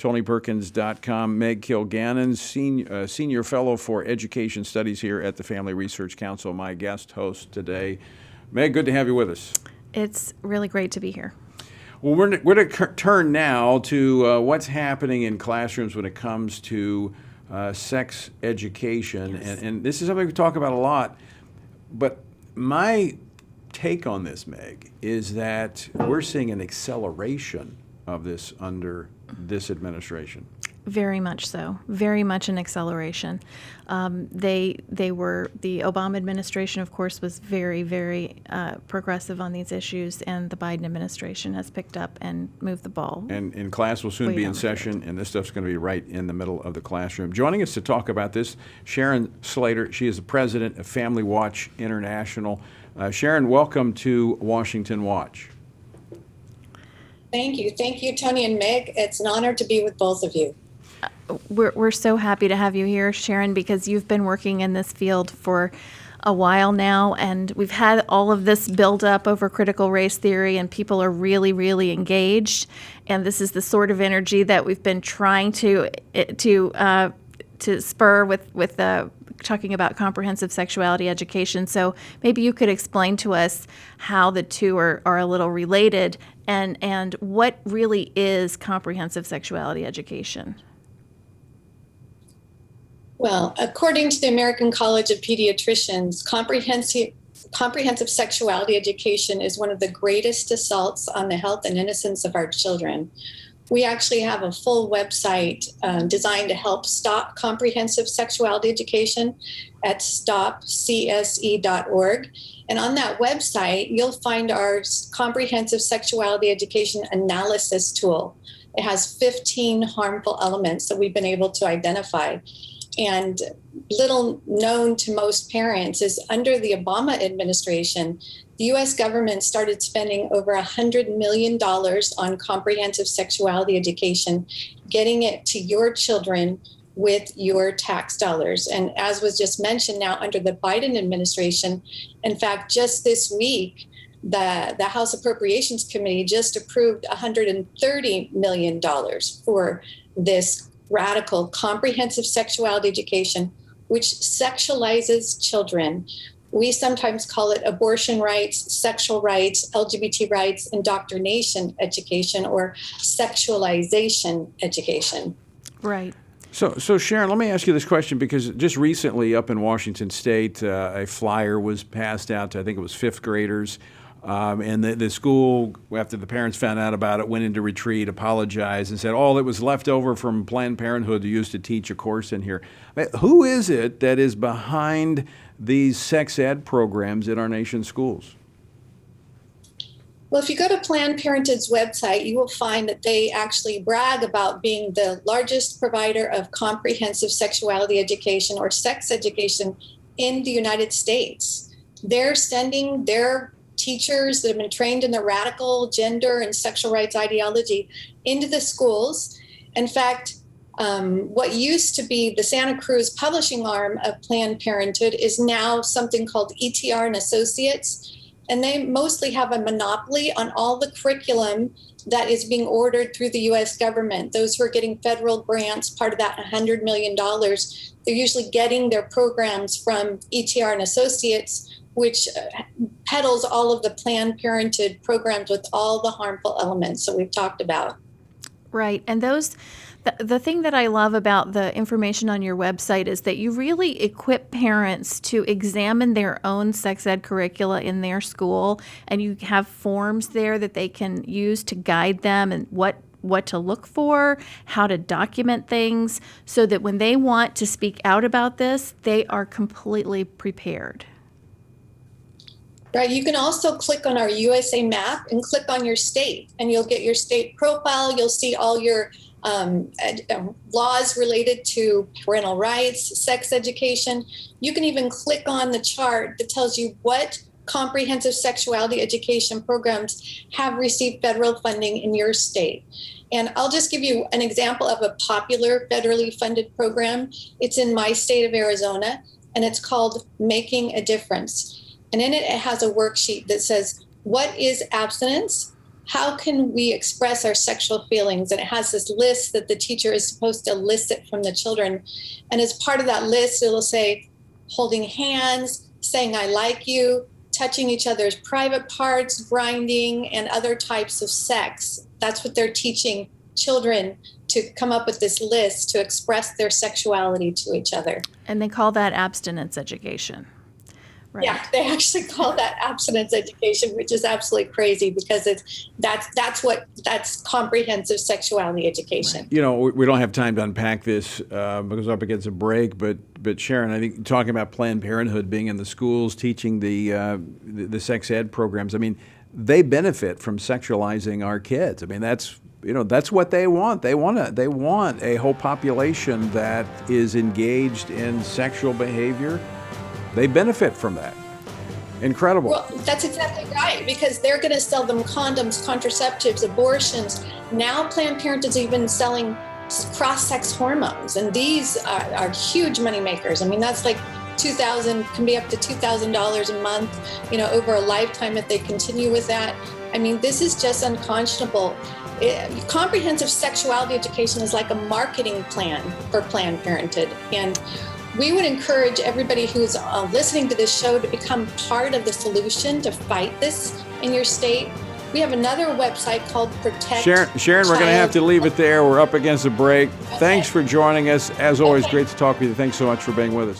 TonyPerkins.com. Meg Kilgannon, Senior Fellow for Education Studies here at the Family Research Council, my guest host today. Meg, good to have you with us. It's really great to be here. Well, we're going to turn now to what's happening in classrooms when it comes to sex education. Yes. And this is something we talk about a lot. But my take on this, Meg, is that we're seeing an acceleration of this under this administration. Very much so. Very much an acceleration. The Obama administration, of course, was very, very progressive on these issues, and the Biden administration has picked up and moved the ball. And class will soon be in session, and this stuff's going to be right in the middle of the classroom. Joining us to talk about this, Sharon Slater. She is the president of Family Watch International. Sharon, welcome to Washington Watch. Thank you. Thank you, Tony and Meg. It's an honor to be with both of you. We're so happy to have you here, Sharon, because you've been working in this field for a while now, and we've had all of this build up over critical race theory, and people are really, really engaged. And this is the sort of energy that we've been trying to spur with talking about comprehensive sexuality education. So maybe you could explain to us how the two are a little related, and what really is comprehensive sexuality education. Well, according to the American College of Pediatricians, comprehensive sexuality education is one of the greatest assaults on the health and innocence of our children. We actually have a full website designed to help stop comprehensive sexuality education at stopcse.org. And on that website, you'll find our comprehensive sexuality education analysis tool. It has 15 harmful elements that we've been able to identify. And little known to most parents is under the Obama administration, the U.S. government started spending over $100 million on comprehensive sexuality education, getting it to your children with your tax dollars. And as was just mentioned, now under the Biden administration, in fact, just this week, the House Appropriations Committee just approved $130 million for this radical comprehensive sexuality education, which sexualizes children. We sometimes call it abortion rights, sexual rights, LGBT rights, indoctrination education, or sexualization education. Right. So Sharon, let me ask you this question, because just recently up in Washington State, a flyer was passed out to, I think it was fifth graders. And the school, after the parents found out about it, went into retreat, apologized, and said, oh, it was left over from Planned Parenthood to use to teach a course in here. Who is it that is behind these sex ed programs in our nation's schools? Well, if you go to Planned Parenthood's website, you will find that they actually brag about being the largest provider of comprehensive sexuality education or sex education in the United States. They're sending their teachers that have been trained in the radical gender and sexual rights ideology into the schools. In fact, what used to be the Santa Cruz publishing arm of Planned Parenthood is now something called ETR and Associates. And they mostly have a monopoly on all the curriculum that is being ordered through the U.S. government. Those who are getting federal grants, part of that $100 million, they're usually getting their programs from ETR and Associates, which peddles all of the Planned Parenthood programs with all the harmful elements that we've talked about. Right. And the thing that I love about the information on your website is that you really equip parents to examine their own sex ed curricula in their school, and you have forms there that they can use to guide them and what to look for, how to document things, so that when they want to speak out about this, they are completely prepared. Right. You can also click on our USA map and click on your state, and you'll get your state profile. You'll see all your laws related to parental rights, sex education. You can even click on the chart that tells you what comprehensive sexuality education programs have received federal funding in your state. And I'll just give you an example of a popular federally funded program. It's in my state of Arizona, and it's called Making a Difference. And in it, it has a worksheet that says, what is abstinence? how can we express our sexual feelings? And it has this list that the teacher is supposed to elicit from the children. And as part of that list, it'll say holding hands, saying I like you, touching each other's private parts, grinding, and other types of sex. That's what they're teaching children, to come up with this list to express their sexuality to each other. And they call that abstinence education. Right. Yeah, they actually call that abstinence education, which is absolutely crazy, because that's comprehensive sexuality education. You know, we don't have time to unpack this because we're up against a break. But Sharon, I think talking about Planned Parenthood being in the schools, teaching the sex ed programs. I mean, they benefit from sexualizing our kids. I mean, that's what they want. They want a whole population that is engaged in sexual behavior. They benefit from that. Incredible. Well, that's exactly right, because they're going to sell them condoms, contraceptives, abortions. Now Planned Parenthood is even selling cross-sex hormones, and these are huge money makers. I mean, that's like can be up to $2,000 a month, over a lifetime if they continue with that. I mean, this is just unconscionable. Comprehensive sexuality education is like a marketing plan for Planned Parenthood, and we would encourage everybody who's listening to this show to become part of the solution to fight this in your state. We have another website called Protect. Sharon, we're going to have to leave it there. We're up against a break. Okay. Thanks for joining us. As always, great to talk with you. Thanks so much for being with us.